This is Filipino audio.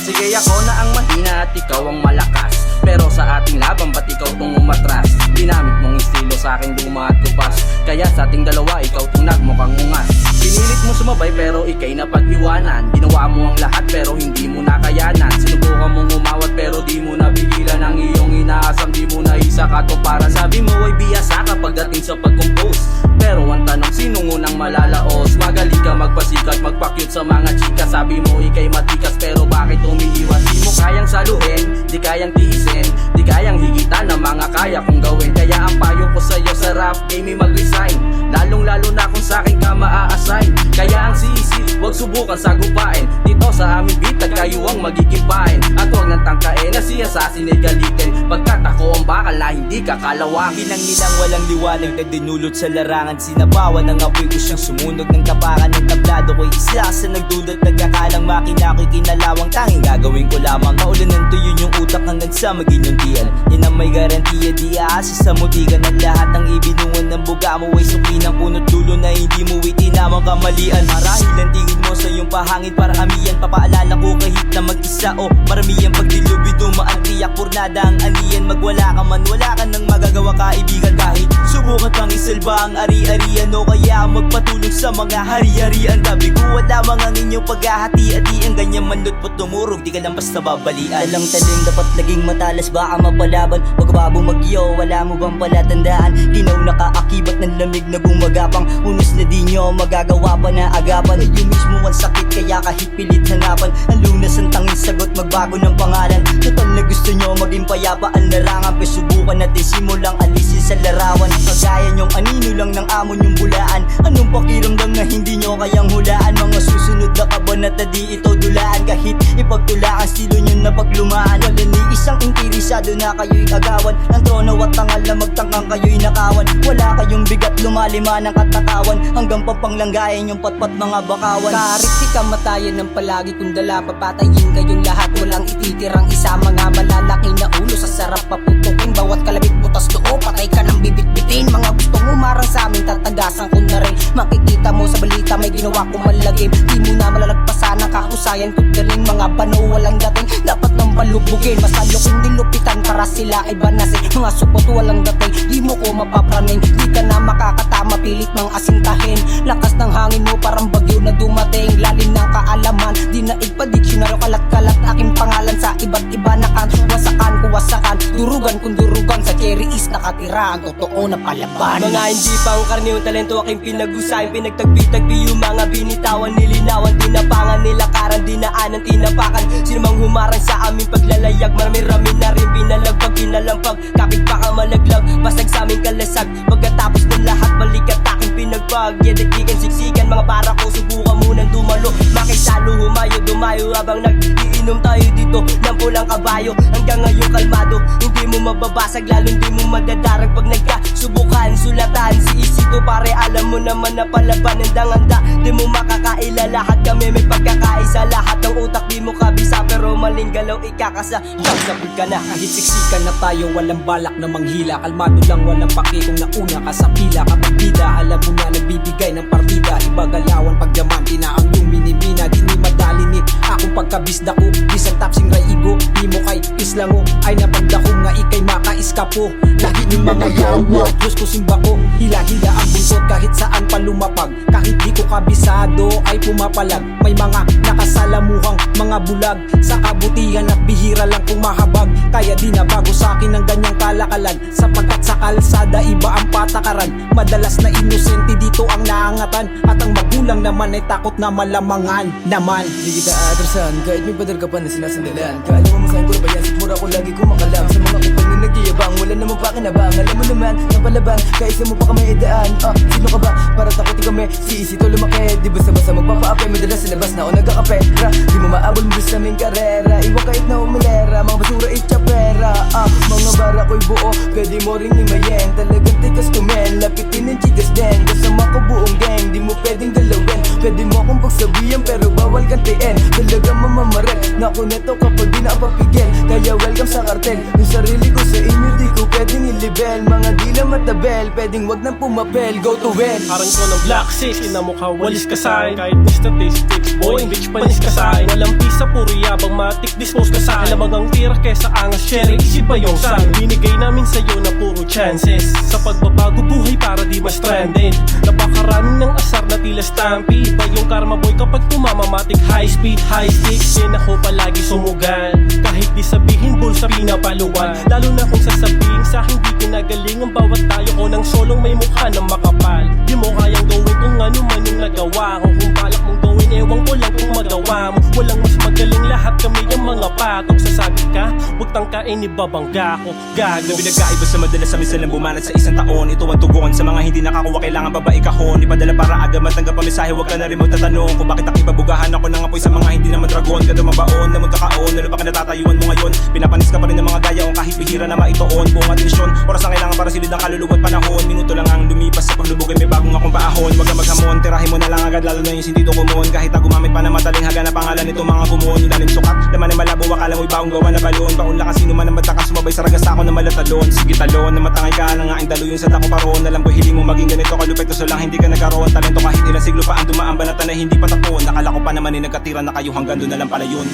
Sige ako na ang mahina at ikaw ang malakas, pero sa ating laban ba't ikaw tong umatras? Ginamit mong estilo sa aking luma at kupas, kaya sa ating dalawa ikaw tong nagmukhang ungas. Pinilit mo sumabay pero ikay napag-iwanan, ginawa mo ang lahat pero hindi mo nakayanan. Sinubukan mong umawat pero di mo napigilan ang iyong inaasam, di mo naisa katuparan. Sabi mo ay biyasa kapag dating sa pag-compose, pero ang tanong sino ngunang malalaos? Magaling ka magpasikat, magpa-cute sa mga chika. Sabi mo ikay matikas pero bakit umiiwas? Di mo kayang saluhin, di kayang tiisin, di kayang higitan ng mga kaya kong gawin. Kaya ang payo ko sa'yo sa rap game ay mag-resign, lalong lalo na kung sa'kin ka maa-assign. Kaya ang sisi, huwag subukan sagupain, dito sa aming bitag kayo ang magigipain. At huwag nang tangkain na si assassin ay galitin, pagkat ako ang bakal na hindi ka kalawangin. Bilang nilang walang liwanag na dinulot sa larangan, sinabawan ng apoy ko siyang sumunog ng tapakan. Ng tablado ko'y isa sa nagdulot, nagkakalang makina ko'y kinalawang. Tanging gagawin ko lamang, maulan ng tuyo yung utak hanggang sa maging yung tiyan. Yan ang may garantiya, di aasa sa mutikan. Ang lahat ng ibinungan ng buga mo ay suki ng punot dulo na hindi mo itinamang kamalian. Marahil ang tingin mo sa iyong pahangin para amiyan, papaalala ko kahit na mag-isa o maramihan. Pag dilubi dumaan tiyak purnada ang aniyan. Magwala ka man, wala ka nang magagawa kaibigan. Kahit subukan pang isalba ang ari-arian o kaya magpatulong sa mga hari-harian. Gabi ko wala mga inyong paghahati-hatian, ganyan manlot po tumurog, di ka lang basta babalian. Talang talim dapat laging matalas, baka mapalaban. Pagbabo mag-iyo, wala mo bang palatandaan? Ginaw nakaakibat ng lamig na bumagapang, unos na di nyo magagawa pa na agapan. Ay yung mismo ang sakit kaya kahit pilit hanapan, ang lunas ang tanging sagot, magbago ng pangalan. Total na gusto nyo maging payapa ang larangan, pero subukan natin simulang alisin sa larawan. Kagaya nyong anino lang ng amon yung bulaan, anong pakiramdam na hindi nyo kayang hulaan? Mga susunod na kabanata di ito dulaan, kahit ipagtula ang stilo nyo na paglumaan. Wala ni isang interesado na kayo'y agawan, ang trono at tangal na magtangkang kayo'y nakawan. Wala kayong bigat lumalima ng katakawan, hanggang papanglanggayan yung patpat mga bakawan. Kahit di kamatayan ng palagi kung dala, papatayin kayong lahat, walang ititirang isa. Mga malalaki na ulo sa sarap paputukin, bawat kalabit butas loob, patay ka ng bibit-bitin. Mga gustong umarang sa amin, tatagasan ko na rin. Makikita mo sa balita may ginawa ko malagim, di mo na malalagpasan ang kahusayan ko galing. Mga banaw walang dating, dapat nang palubugin. Masalo kong nilupitan para sila ay banasin. Mga supot walang dating, di mo ko mapapraning. Di ka na makakatama, pilit mang asintahin. Lakas ng hangin mo parang bagyo na dumating, lalim ng kaalaman, di na igpa-diksyonaryo. Kalat-kalat aking pangalan sa iba't iba na kanto. Wasakan ko wasakan, durugan kung durugan, sa cherry is nakatira ang totoo na palaban. Mga hindi pang karniyong talento aking pinag-usahin, pinagtagpi-tagpi yung mga binitawan, nilinawan, tinapangan, nilakaran, dinaanan, tinapakan. Sino mang humarang sa aming paglalayag, marami-rami na rin pinalagpag, pinalampag, kapit baka malaglag, basag sa aming kalasag. Pagkatapos ng lahat, balik at aking pinagpag, yadakikan, siksikan, mga para ko, subukan munang dumalo. Makisalo, humayo, dumayo, habang nag-iinom tayo dito ng pulang kabayo. Hanggang ngayon kalmado, hindi mo mababasag, lalo hindi mo madadarag pag nagkasubukan. Sulatan, si Isito pare, alam mo naman na palaban, handang-handa, di mo makakaila. Lahat kami may pagkakaisa, lahat ng utak di mo kabisa, pero maling galaw ikakasa, sabog ka na. Kahit siksikan na tayo, walang balak na manghila. Kalmado lang, walang paki kung nauna ka sa pila. Kapag bida, alam mo na nagbibigay ng partida. Iba galawan pag diamante na ang iyong minibina. Di ni madali ni akong pagkabisda ko, bisang tapsing raigo. Di mo kay islango, ay napagdako nga ikay makaiskapo. Lagi ni mga yawa, Diyos ko simba ko, hila-hila ang buntot kahit saan pa lumapag. Kahit di ko kabisado ay pumapalag. May mga nakasalamuhang mga bulag, sa kabutihan at bihira lang kung mahabag. Kaya di na bago sa akin ang ganyang kalakalan, sapagkat sa kalsada iba ang patakaran. Madalas na inosente dito ang naangatan, at ang magulang naman ay takot na malamangan naman. Di kita atrasan, kahit may padar ka pa na sinasandalan. Kaalam mo masahin puro bayan, sigmura ko lagi kumakalam. Sa mga kupal na nagyayabang, wala naman pa kinabang. Alam mo naman, ng palaban, kaisa mo pa kami idaan. Sino ka ba? Para takotin kami, si Isito lumaki. Di basta-basta magpapa-ape, madalas sa labas na o nagkakapera. Di mo maabol mo sa aming karera, iwan kahit na umilera. Mga basura itchapera, mga bara ko'y buo, pwede mo ring imayeng. Talagang tikas kumen, lapitin ng chikas din. Kasama ko buong gang, di mo pwedeng galawin. Pwede mo akong pagsabihan pero bawal kantiin. Talagang mamamaret, naku neto kapag di na papigil. Kaya welcome sa kartel, yung sarili ko sa inyo di ko pwedeng ilibel. Mga na matabel, pwedeng wag nang pumapel, go to hell. Harang ko ng black six, inamukha walis ka sa'kin. Kahit may statistics, boy, bitch panis ka sa'kin. Walang pisa, puro yabang matik, dispose ka sa'kin. Lamagang tira kesa angas, share, isip ba yung sa'kin? Binigay namin sa'yo na puro chances sa pagbabago buhay para di mas stranded. Napakaraming ng asar na tila stampede. Iba yung karma boy kapag tumamamatik, high speed, high stakes. Yan ako palagi sumugal, kahit di sabihin bulsa pinapaluan. Lalo na kung sasabihin sa hindi kinagaling ang bawat tayo ko ng solong may mukha ng makapal. Di mo kayang gawin kung ano man yung nagawa ko. Kung balak mong gawin, ewan ko lang kung magawa mo. Walang mas magaling, lahat kami yung mga patok. Sasabi ka, huwag tangkain, ibabangga ko. Gago. Pinagkaiba sa madalas sa minsan lang bumanat sa isang taon. Ito ang tugon sa mga hindi nakakuha, kailangan pa ba ikahon? Ipadala para agad matanggap ang mensahe, huwag ka na rin magtatanong kung bakit nakipabugahan ako ng apoy sa mga hindi naman dragon. Ganda mabaon, na magkakaon, lalo pa ka natatayuan mo ngayon. Pinapanis ka pa rin ng mga gaya kung kahit bihira na maitoon. Buong atensyon, oras ang kailangan para silid ang kaluluwa at panahon. Minuto lang ang lumipas sa paglubog ay may bagong akong paahon. Wag kang maghamon, tirahin mo na lang agad, lalo na yung sintido kumon. Kahit na gumamit pa na mataling haga na pangalan nito mga gumon. Ilalim sukat, laman ay malabo, akala mo'y baong gawa na balon. Baon lang sino man ang matakas, sumabay sa ragas ako na malatalon. Sige talon, na matangay ka na nga ang daluyon sa dako paron. Alam ko hiling mo maging ganito kalupit, so lang hindi ka nagkaroon talento. Kahit ilang siglo pa ang dumaan banatan na hindi pa tapon. Nakala ko pa naman ay nagkatira na kayo, hanggang doon na lang pala yun.